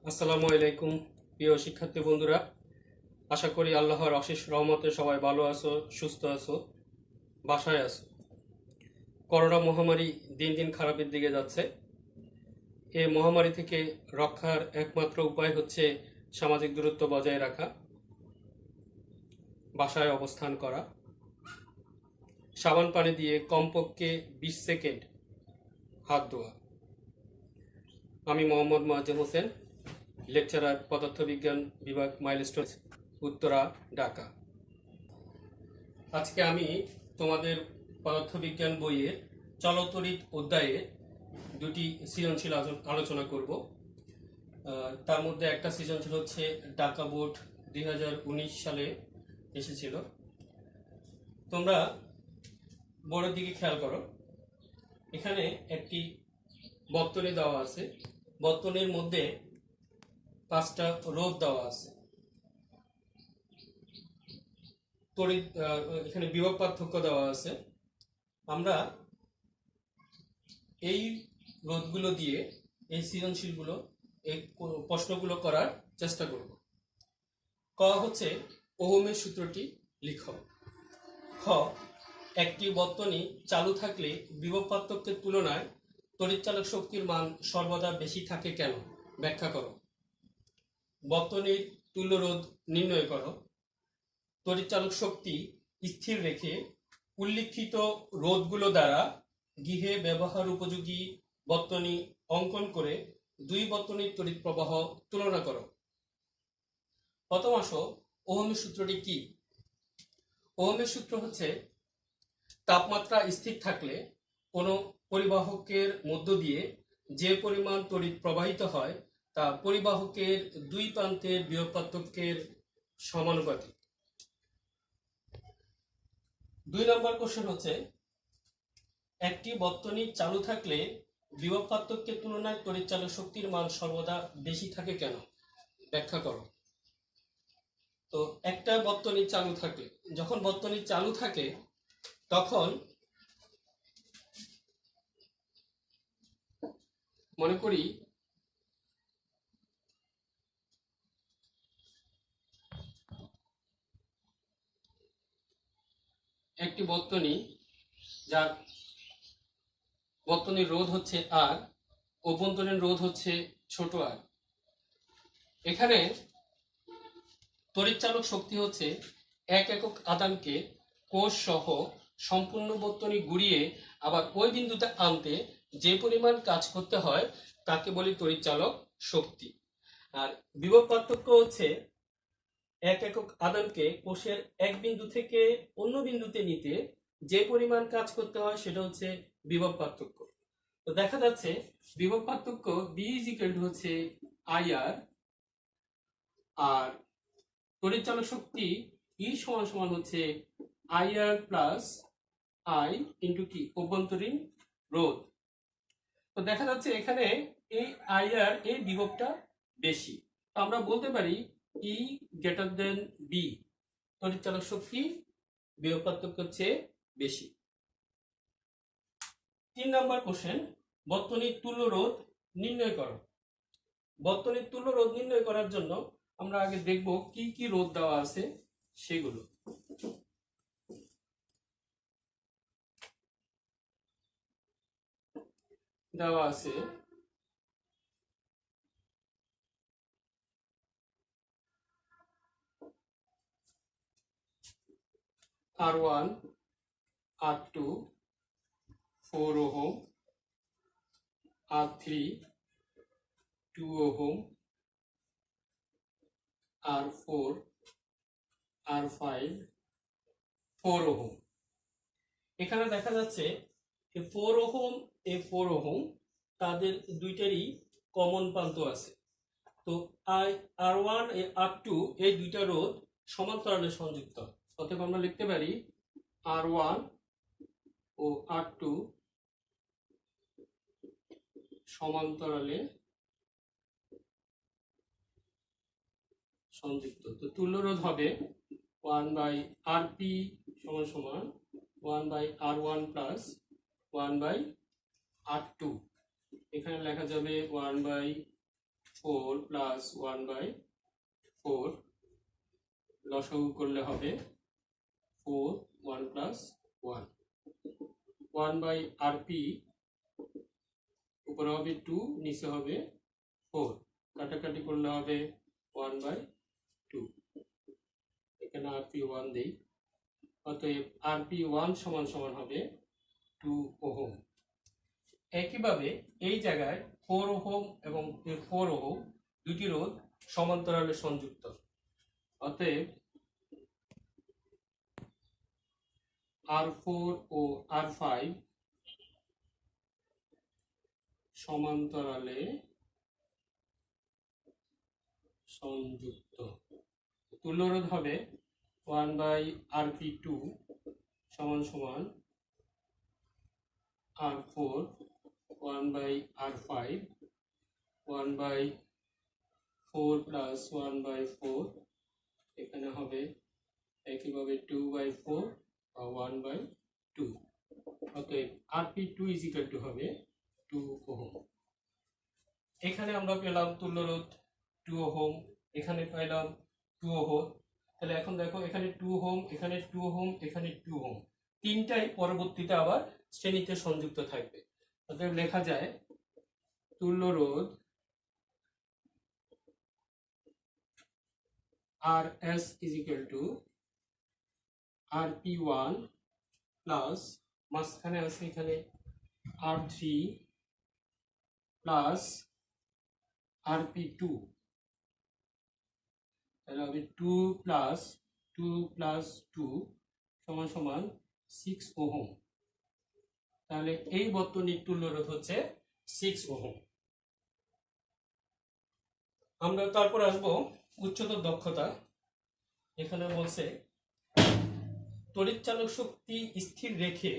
আসসালামু আলাইকুম প্রিয় শিক্ষার্থী বন্ধুরা, আশা করি আল্লাহর অশেষ রহমতে সবাই ভালো আছো, সুস্থ আছো, বাসায় আছো। করোনা মহামারী দিন দিন খারাপের দিকে যাচ্ছে। এই মহামারী থেকে রক্ষার একমাত্র উপায় হচ্ছে সামাজিক দূরত্ব বজায় রাখা, বাসায় অবস্থান করা, সাবান পানি দিয়ে কমপক্ষে 20 সেকেন্ড হাত ধোয়া। আমি মোহাম্মদ মোয়াজ্জেম হোসেন, লেকচারার পদার্থবিজ্ঞান বিভাগ, মাইলস্টোন, উত্তরা, ঢাকা। আজকে আমি তোমাদের পদার্থবিজ্ঞান বইয়ের চলতরিৎ অধ্যায়ে দুটি সৃজনশীল আলোচনা করব। তার মধ্যে একটা সৃজনশীল হচ্ছে ঢাকা বোর্ড 2019 সালে এসেছিল। তোমরা বোর্ডের দিকে খেয়াল করো, এখানে একটি বর্তনী দেওয়া আছে, বর্তনীর মধ্যে 5টা রোধ দেওয়া আছে। তড়িৎ এখানে বিভব পার্থক্য দেওয়া আছে। আমরা এই রোধগুলো দিয়ে এই সৃজনশীলগুলো, এই প্রশ্নগুলো করার চেষ্টা করব। ক হচ্ছে ওহমের সূত্রটি লিখো। খ, একটি বর্তনী চালু থাকলে বিভব পার্থক্যের তুলনায় তড়িৎচালক শক্তির মান সর্বদা বেশি থাকে কেন? ব্যাখ্যা করো। বর্তনীর তুল্য রোধ নির্ণয় করো। তড়িৎচালক শক্তি স্থির রেখে উল্লিখিত রোধগুলো দ্বারা গৃহে ব্যবহার উপযোগী বর্তনী অঙ্কন করে দুই বর্তনীর তড়িৎ প্রবাহ তুলনা করো। প্রথম আসো, ওহমের সূত্রটি কি? ওহমের সূত্র হচ্ছে তাপমাত্রা স্থির থাকলে কোনো পরিবাহকের মধ্য দিয়ে যে পরিমাণ তড়িৎ প্রবাহিত হয় তা পরিবাহকের দুই প্রান্তের বিভব পার্থক্যের সমানুপাতিক। 2 নম্বর কোশ্চেন হচ্ছে একটি বর্তনী চালু থাকলে বিভব পার্থক্যের তুলনায় তড়িৎচালক শক্তির মান সর্বদা বেশি থাকে কেন? ব্যাখ্যা করো। তো একটা বর্তনী চালু থাকলে, যখন বর্তনী চালু থাকে তখন মনে করি একটি বর্তনী, যার বর্তনীর রোধ হচ্ছে আর, অভ্যন্তরীণ রোধ হচ্ছে ছোট আর। এখানে তড়িৎচালক শক্তি হচ্ছে 1 একক আধানকে কোষ সহ সম্পূর্ণ বর্তনী ঘুরিয়ে আবার ওই বিন্দুতে আনতে যে পরিমাণ কাজ করতে হয় তাকে বলি তড়িৎচালক শক্তি। আর বিভব পার্থক্য হচ্ছে 1 একক আধানকে কোষের এক বিন্দু থেকে অন্য বিন্দুতে নিতে যে পরিমাণ কাজ করতে হয় সেটা হচ্ছে বিভব পার্থক্য। তো দেখা যাচ্ছে বিভব পার্থক্য বি ইজ ইকুয়াল টু হচ্ছে আইআর, আর তড়িৎচালক শক্তি ই সমান সমান হচ্ছে আইআর প্লাস আই ইন্টু কি, অভ্যন্তরীণ রোধ। তো দেখা যাচ্ছে এখানে এই আইআর, এই বিভবটা বেশি। তো আমরা বলতে পারি ই গ্রেটার দেন বি, তড়িৎচালক শক্তি বিভব পার্থক্যের চেয়ে বেশি। 3 নম্বর কোশ্চেন, বর্তনীর তুল্য রোধ নির্ণয় করো। বর্তনীর তুল্য রোধ নির্ণয় করার জন্য আমরা আগে দেখব কি কি রোধ দেওয়া আছে সেগুলো। দেওয়া আছে R1, R2, 4 ohm, R3, 2 ohm, R4, R5, 4 ohm. এখানে দেখা যাচ্ছে 4 ওহম, 4 ওহম তাদের দুইটারই কমন প্রান্ত আছে। তো R1 R2 এই দুইটা রোধ সমান্তরালে সংযুক্ত। অতএব আমরা লিখতে পারি R1 ও R2 সমান্তরালে সংযুক্ত। তো তুল্য রোধ হবে 1/RP সমান সমান 1/R1 প্লাস 1/R2। এখানে লেখা যাবে 1/R1 4 প্লাস 1/4, লসাগু করলে হবে 4, 1 প্লাস 1, 1/rp, উপরে হবে 2, নিচে হবে 4, কাটাকাটি করলে হবে 1/2, এখানে rp1 দেই, অতএব rp1 সমান সমান হবে 2 ওহম। একইভাবে এই জায়গায় 4 ওহম এবং 4 ওহম দুটি রোধ সমান্তরালে সংযুক্ত, অতএব R4 ও R5 সমান্তরালে সংযুক্ত। তুল্যরোধ হবে 1/rp2 সমান সমান R4, 1/r5, 1/4 প্লাস 1/4, এখানে হবে একইভাবে 2/4 বা 1/2, অতএব rp2 ইজ ইকুয়াল টু হবে 2 ওহম। এখানে আমরা পেলাম তুল্যরোধ 2 ওহম, এখানে পেলাম 2 ওহম, তাহলে এখন দেখো এখানে 2 ওহম, এখানে 2 ওহম, এখানে 2 ওহম, তিনটাই পরবর্তীতে আবার শ্রেণীতে সংযুক্ত থাকবে। অতএব লেখা যায় তুল্যরোধ RS is equal to RP1 plus মাঝখানে আছে এখানে R3 প্লাস RP2, তাহলে হবে 2 প্লাস 2 সমান সমান 6 ওহম। তাহলে এই বর্তনীর তুল্যরোধ হচ্ছে 6 ওহম। আমরা তারপর আসব উচ্চতর দক্ষতা। এখানে বলছে তড়িৎচালক শক্তি স্থির রেখে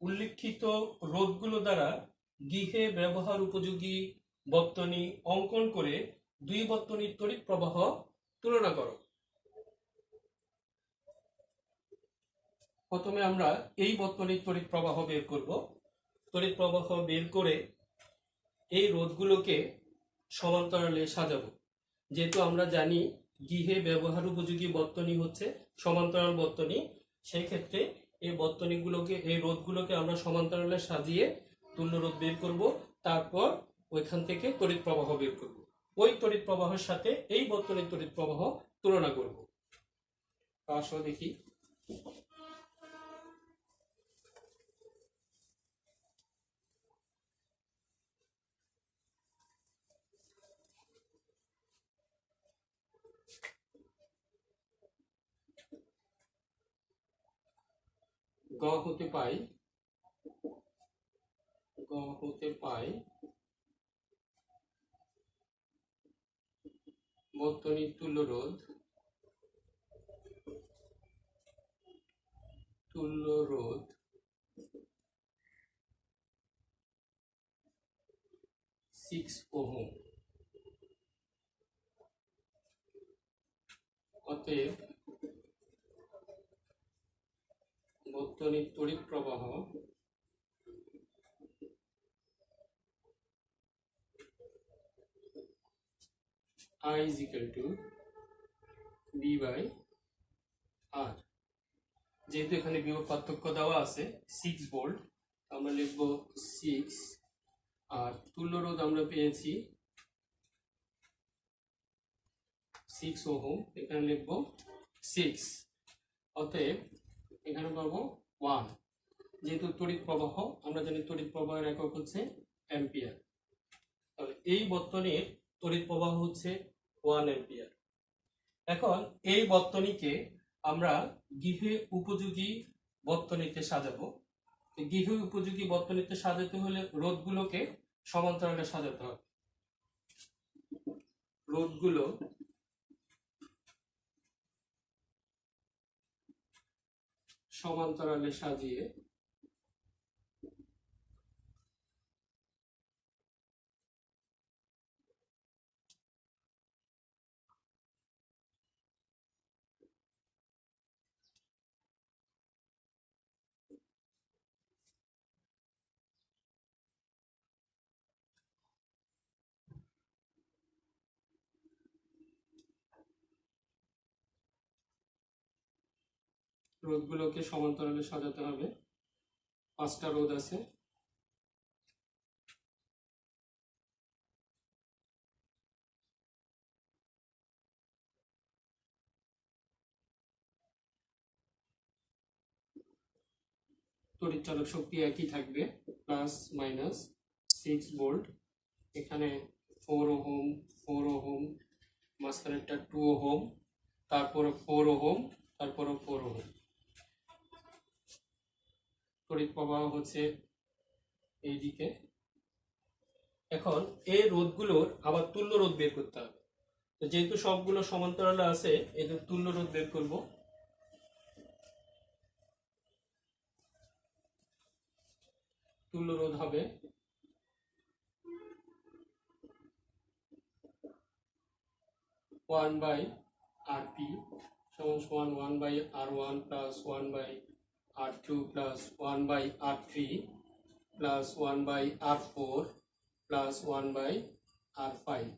উল্লিখিত রোধগুলো দ্বারা গৃহে ব্যবহার উপযোগী বর্তনী অঙ্কন করে দুই বর্তনীর তড়িৎ প্রবাহ তুলনা করো। প্রথমে আমরা এই বর্তনীর তড়িৎ প্রবাহ বের করব। তড়িৎ প্রবাহ বের করে এই রোধগুলোকে সমান্তরালে সাজাবো। যেহেতু আমরা জানি গৃহে ব্যবহার উপযোগী বর্তনী হচ্ছে সমান্তরাল বর্তনী, সেই ক্ষেত্রে এই বর্তনীগুলোকে, এই রোধগুলোকে আমরা সমান্তরালে সাজিয়ে তুল্য রোধ বের করব, তারপর ওইখান থেকে তড়িৎ প্রবাহ বের করব। ওই তড়িৎ প্রবাহের সাথে এই বর্তনীর তড়িৎ প্রবাহ তুলনা করব। আসো দেখি। গ হতে পাই বর্তনীর তুল্যরোধ 6 ওহম। অতএব বর্তনীর তড়িৎ প্রবাহ I is equal to V by R। যেহেতু এখানে বিভব পার্থক্য দেওয়া আছে 6 ভোল্ট, আমরা লিখব 6, আর তুল্য রোধ আমরা পেয়েছি 6 ওহম, এখানে লিখব 6, অতএব এখানে পাবো 1। যেহেতু তড়িৎ প্রবাহ, আমরা জানি তড়িৎ প্রবাহের একক হচ্ছে অ্যাম্পিয়ার, তাহলে এই বর্তনীর তড়িৎ প্রবাহ হচ্ছে 1 অ্যাম্পিয়ার। এখন এই বর্তনীকে আমরা গৃহে উপযোগী বর্তনীতে সাজাবো। গৃহে উপযোগী বর্তনীতে সাজাতে হলে রোধগুলোকে সমান্তরালে সাজাতে হবে। রোধগুলো সমান্তরালে সাজিয়ে রোধগুলোকে সমান্তরালে সাজাতে হবে। 5টা রোধ আছে। তড়িৎ চালক শক্তি একই থাকবে, প্লাস মাইনাস 6 ভোল্ট। এখানে 4 ওহম, 4 ওহম, মাঝখানেরটা 2 ওহম, তারপরে 4 ওহম, তারপরে 4 ওহম। তড়িৎ প্রবাহ হচ্ছে এইদিকে। এখন এই রোধগুলোর আবার তুল্য রোধ বের করতে হবে। তো যেহেতু সবগুলো সমান্তরালে আছে, এদের তুল্য রোধ বের করব। তুল্য রোধ হবে ওয়ান বাই আর পি সমান 1 by R one plus 1 by R two plus 1 by R three plus 1 by R four plus 1 by R five.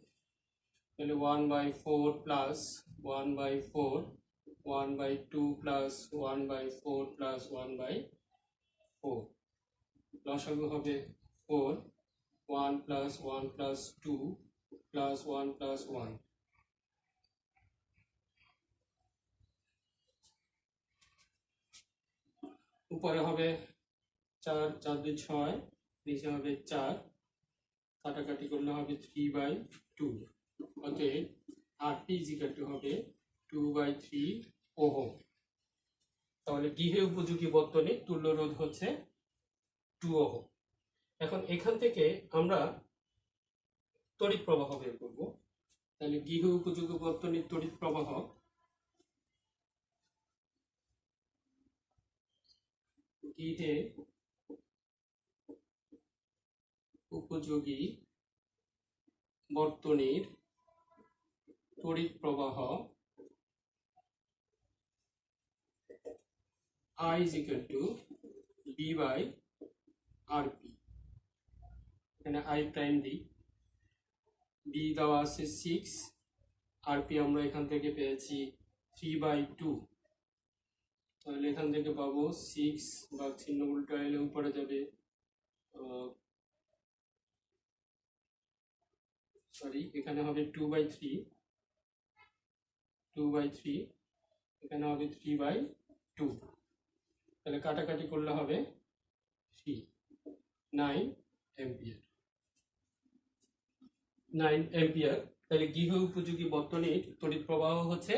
তাহলে 1 by 4 plus 1 by 4, 1 by 2 plus 1 by 4 plus 1 by 4। লসাগু হবে 4, 1 plus 1 plus 2 plus 1 plus 1। উপরে হবে 4, 4 2 6, নিচে হবে 4, কাটাকাটি করলে হবে 3/2। অতএব আরপি ইজিক্যাল টু হবে 2/3 ওহম। তাহলে গৃহে উপযোগী বর্তনীর তুল্য রোধ হচ্ছে 2 ওহম। এখন এখান থেকে আমরা তড়িৎ প্রবাহ বের করব। তাহলে গৃহ উপযোগী বর্তনীর তড়িৎ প্রবাহ গৃহে উপযোগী বর্তনীর তড়িৎ প্রবাহ I is equal to B by RP। এখানে I প্রাইম দিই, B দেওয়া আছে 6, RP আমরা এখান থেকে পেয়েছি 3/2। তাহলে এখান থেকে পাবো 6 বা চিহ্ন উল্টো এলে উপরে যাবে, সরি এখানে হবে 2/3, 2/3, এখানে হবে 3/2। তাহলে কাটাকাটি করলে হবে 9 এম্পিয়ার। 9 এম্পিয়ার। তাহলে গৃহ উপযোগী বর্তনীর তড়িৎ প্রবাহ হচ্ছে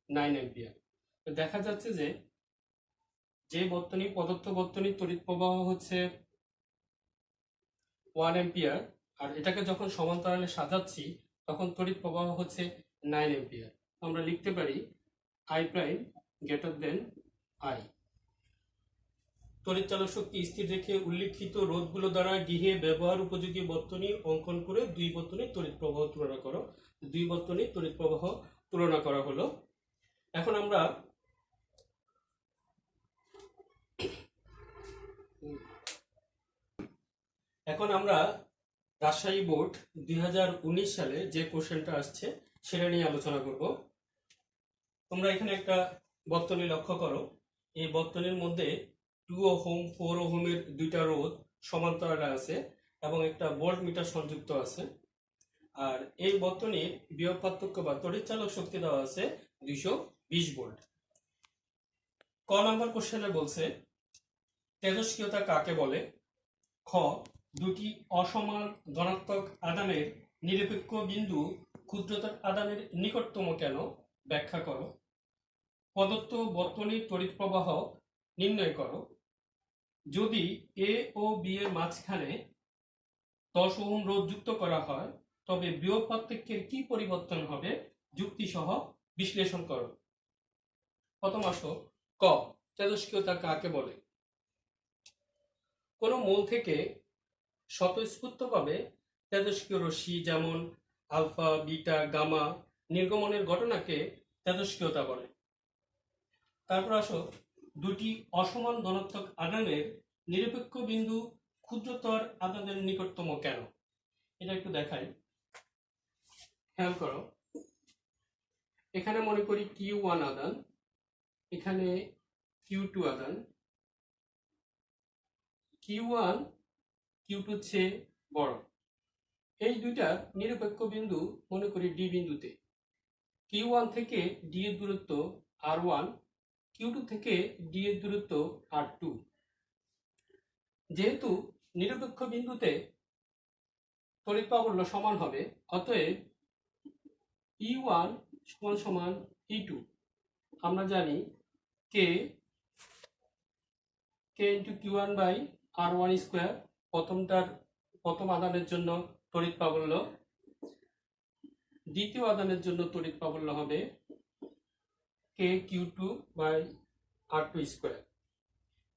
9 এম্পিয়ার। তো দেখা যাচ্ছে যে বর্তনী পদার্থ বর্তনীর তড়িৎ প্রবাহ হচ্ছে 1 এম্পিয়ার, আর এটাকে যখন সমান্তরালে সাজাচ্ছি তখন তড়িৎ প্রবাহ হচ্ছে 9 এম্পিয়ার। আমরা লিখতে পারি I prime greater than I। তড়িৎ চালক শক্তি স্থির রেখে উল্লিখিত রোধগুলো দ্বারা গৃহে ব্যবহার উপযোগী বর্তনী অঙ্কন করে দুই বর্তনীর তড়িৎ প্রবাহ তুলনা করো। দুই বর্তনীর তড়িৎ প্রবাহ তুলনা করা হলো। এখন আমরা রাজশাহী বোর্ড 2019 সালে যে কোশ্চেনটা আসছে সেটা নিয়ে আলোচনা করব। তোমরা এখানে একটা বর্তনী লক্ষ্য করো। এই বর্তনীর মধ্যে 2 ওহম 4 ওহমের দুইটা রোধ সমান্তরালে আছে এবং একটা ভোল্ট মিটার সংযুক্ত আছে। আর এই বর্তনীর বিভব পার্থক্য বা তড়িৎ চালক শক্তি দেওয়া আছে 220 ভোল্ট। ক নাম্বার কোশ্চেনে বলছে তেজস্ক্রিয়তা কাকে বলে? খ, দুটি অসমান ধনাত্মক আধানের নিরপেক্ষ বিন্দু ক্ষুদ্রতর আধানের নিকটতম কেন? ব্যাখ্যা করো। প্রদত্ত বর্তনীর তড়িৎ প্রবাহ নির্ণয় করো। যদি এ ও বি এর মাঝখানে 10 ওহম রোধ যুক্ত করা হয় তবে বিভব পার্থক্যের কি পরিবর্তন হবে? যুক্তি সহ বিশ্লেষণ করো। প্রথম আসো ক, তেজস্ক্রিয়তা কাকে বলে? কোন মৌল থেকে স্বতঃস্ফূর্তভাবে তেজস্ক্রিয় রশ্মি যেমন আলফা, বিটা, গামা নির্গমনের ঘটনাকে তেজস্ক্রিয়তা বলে। তারপর আসো দুটি অসমান ধনাত্মক আধানের নিরপেক্ষ বিন্দু ক্ষুদ্রতর আধানের নিকটতম কেন? এটা একটু দেখাই, খেয়াল করো। এখানে মনে করি Q1 আধান, এখানে Q2 আধান, Q1 Q2 চেয়ে বড়। এই দুইটা নিরপেক্ষ বিন্দু মনে করি ডি বিন্দুতে। Q1 থেকে ডি এর দূরত্ব R1, Q2 থেকে ডি এর দূরত্ব R2। যেহেতু নিরপেক্ষ বিন্দুতে তড়িৎ প্রাবল্য সমান হবে, অতএব E1 সমান সমান E2। আমরা জানি কে into Q1 by R1 square, প্রথম আধানের জন্য তড়িৎ প্রাবল্য, দ্বিতীয় আধানের জন্য তড়িৎ প্রাবল্য হবে কে Q2 বাই R2 স্কোয়ার।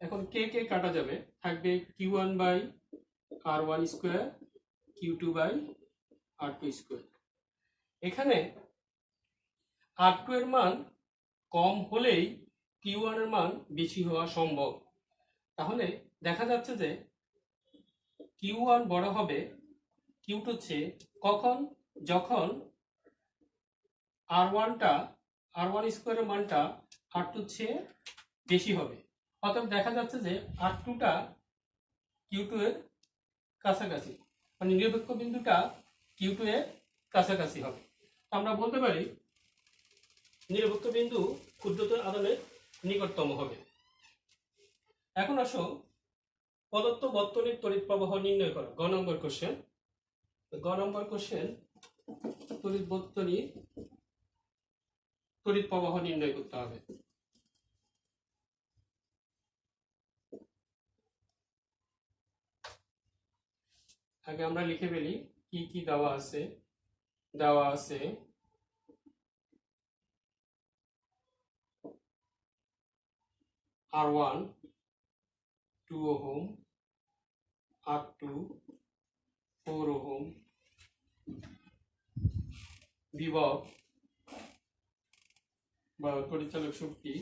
এখন কে কাটা যাবে, থাকবে Q1 by R1 square, Q2 by R2 square. এখানে R2 এর মান কম হলেই Q1 এর মান বেশি হওয়া সম্ভব। তাহলে দেখা যাচ্ছে যে Q1 বড় হবে Q2 চেয়ে কখন? যখন R1 স্কোয়ারের মানটা R2 চেয়ে বেশি হবে। অর্থাৎ দেখা যাচ্ছে যে R2টা Q2 এর কাছাকাছি, মানে নিরপেক্ষ বিন্দুটা Q2 এর কাছাকাছি হবে। আমরা বলতে পারি নিরপেক্ষ বিন্দু ক্ষুদ্রতর আধানের নিকটতম হবে। এখন আসো প্রদত্ত বর্তনীর তড়িৎ প্রবাহ নির্ণয় করো। গ নম্বর কোশ্চেন তড়িৎ বর্তনীর তড়িৎ প্রবাহ নির্ণয় করতে হবে। আগে আমরা লিখে ফেলি কি কি দেওয়া আছে। R1 2 ওহম, R2 4 ওহম, বিভব বা পরিচালক শক্তি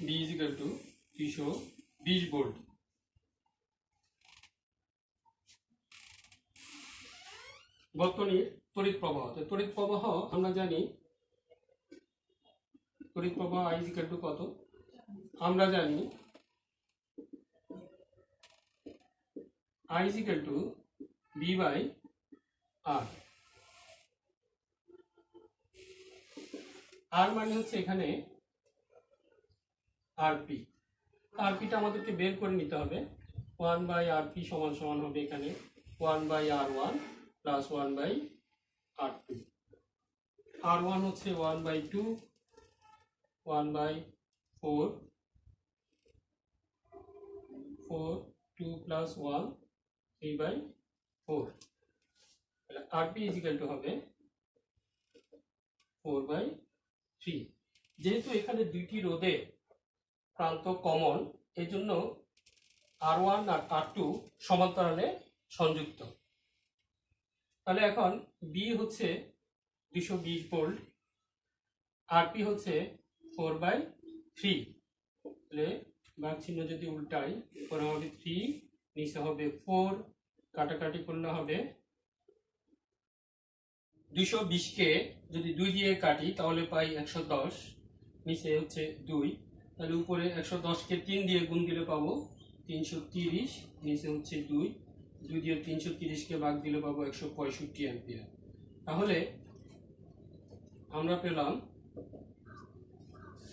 B = 320 ভোল্ট। বর্তনীর তড়িৎ প্রবাহ আমরা জানি তড়িৎ প্রবাহ I = কত? আমরা জানি I = B বাই R। আর মানে হচ্ছে এখানে RP। RPটা আমাদেরকে বের করে নিতে হবে। 1 বাই RP সমান সমান হবে এখানে 1 by R1 plus 1 by R2। R1 হচ্ছে 1 বাই 2, 1 বাই 4, 2 প্লাস 1 3 বাই 4। তাহলে RP = হবে 4 বাই 3। যেহেতু এখানে দুইটি রোধে প্রান্ত কমন, এই জন্য R1 আর R2 সমান্তরালে সংযুক্ত। তাহলে এখন B হচ্ছে 220 ভোল্ট, RP হচ্ছে 4 বাই 3। তাহলে ভাগ চিহ্ন যদি উল্টাই, উপরে হবে 3, নিচে হবে 4, কাটাকাটি করলে হবে 220কে যদি 2 দিয়ে কাটি তাহলে পাই 110, নিচে হচ্ছে 2। তাহলে উপরে 110কে 3 দিয়ে গুণ দিলে পাবো 330, নিচে হচ্ছে 2 দিয়ে 330কে ভাগ দিলে পাবো 165 অ্যাম্পিয়ার। তাহলে আমরা পেলাম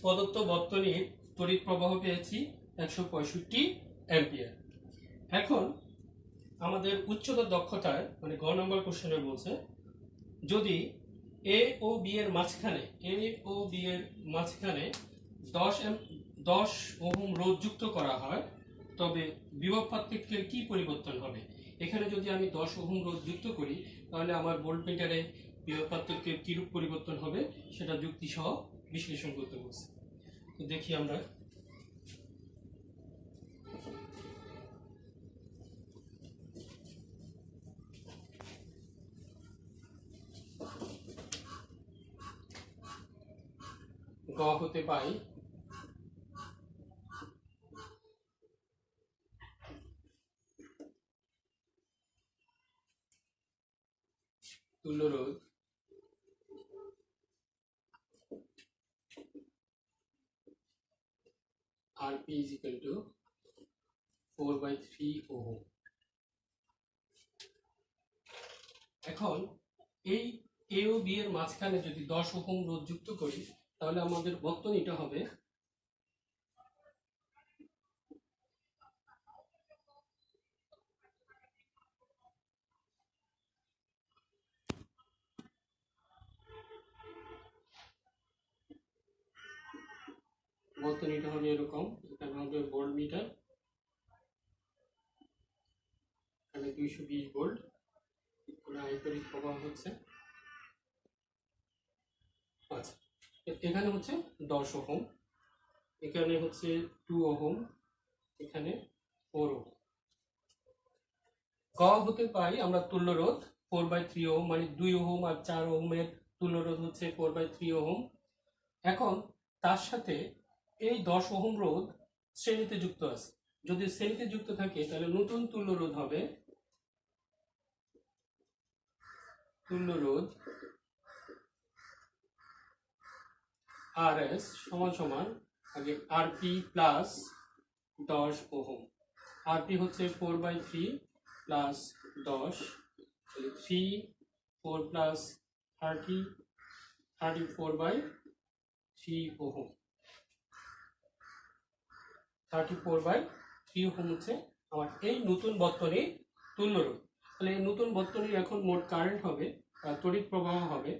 প্রদত্ত বর্তনীর তড়িৎ প্রবাহ পেয়েছি 165 অ্যাম্পিয়ার। এখন আমাদের উচ্চতর দক্ষতায়, মানে গ নম্বর কোশ্চেনে বলছে যদি এ ও বি এর মাঝখানে 10 ওহম রোধ যুক্ত করা হয়, তবে বিভব পার্থক্যের কি পরিবর্তন হবে? এখানে যদি আমি 10 ওহম রোধ যুক্ত করি তাহলে আমার ভোল্টমিটারে বিভব পার্থক্যের কিরূপ পরিবর্তন হবে সেটা যুক্তি সহ বিশ্লেষণ করতে বলছে। তো দেখি আমরা। গ হতে পাই তুল্যরোধ RP is equal to 4/3 ohm. এখন এই এ ও বি এর মাঝখানে যদি 10 ওহম রোধ যুক্ত করি তাহলে আমাদের বর্তনীটা হবে এরকম। এখানে হবে ভোল্ট মিটার, এখানে 220 ভোল্ট, আয়তরিক প্রবাহ হচ্ছে। আচ্ছা, এখানে হচ্ছে 10 ওহম, এখানে হচ্ছে 2 ওহম, এখানে 4 ওহম। ক হতে পাই আমরা তুল্য রোধ 4/3 ওহম, মানে 2 ওহম আর 4 ওহমের তুল্য রোধ হচ্ছে 4/3 ওহম। এখন তার সাথে এই 10 ওহম রোধ শ্রেণীতে যুক্ত আছে। যদি শ্রেণীতে যুক্ত থাকে তাহলে নতুন তুল্য রোধ হবে তুল্য রোধ RS সমান সমান আগে RP প্লাস 10 ওহম। RP হচ্ছে 4/3 প্লাস 10, 3 4 প্লাস 30 34/3 ওহম। 34/3 ওহম হচ্ছে আমার এই নতুন বর্তনীর তুল্য রোধ। তাহলে এই নতুন বর্তনীর এখন মোট কারেন্ট হবে, তড়িৎ প্রবাহ হবে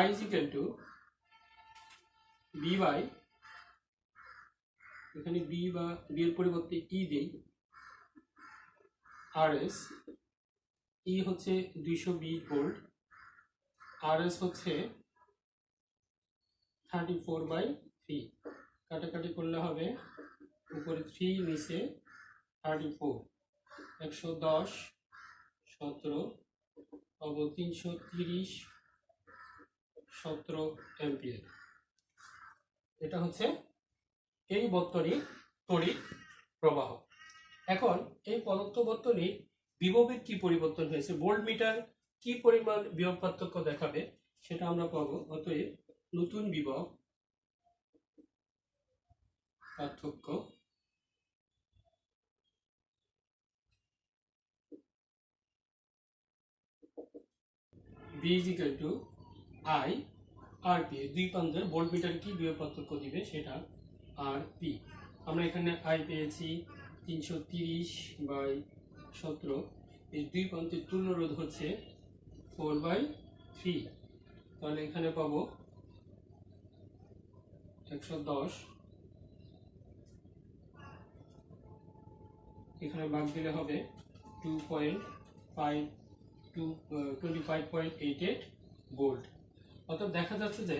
I is equal to B by, এখানে B বা B এর পরিবর্তে E দেই, RS। E হচ্ছে 220 ভোল্ট, RS হচ্ছে 34/3, কাটাকাটি করলে হবে উপরে 3 নিচে 34, 110 17 পাবো 330 17 অ্যাম্পিয়ার। এটা হচ্ছে এই বর্তনীর তড়িৎ প্রবাহ। এখন এই প্রদত্ত বর্তনীর বিভবের কি পরিবর্তন হয়েছে, ভোল্ট মিটার কি পরিমাণ বিভব পার্থক্য দেখাবে সেটা আমরা পাবো। অতএব নতুন বিভব পার্থক্য B is equal to I RP, দুই প্রান্তের ভোল্ট মিটার কি বিভব পার্থক্য দিবে সেটা RP। আমরা এখানে I পেয়েছি 330/17, এই দুই প্রান্তের তুল্য রোধ হচ্ছে 4/3, তাহলে এখানে পাবো 110, এখানে ভাগ দিলে হবে 25.88 ভোল্ট। অর্থাৎ দেখা যাচ্ছে যে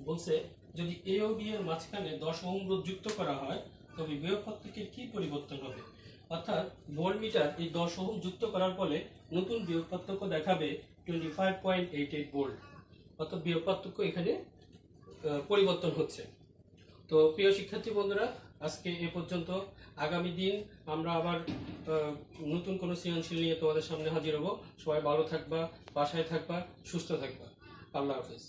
বলছে যদি এ ও বি এর মাঝখানে 10 ওহম রোধ যুক্ত করা হয় তবে বিভব পার্থক্যের কি পরিবর্তন হবে। অর্থাৎ ভোল্ট মিটার এই 10 ওহম যুক্ত করার ফলে নতুন বিভব পার্থক্য দেখাবে 25.88 ভোল্ট। অর্থাৎ বিভব পার্থক্য এখানে পরিবর্তন হচ্ছে। তো প্রিয় শিক্ষার্থী বন্ধুরা, আজকে এ পর্যন্ত। আগামী দিন আমরা আবার নতুন কোনো সৃজনশীল নিয়ে তোমাদের সামনে হাজির হব। সবাই ভালো থাকবা, বাসায় থাকবা, সুস্থ থাকবা। আল্লাহ হাফেজ।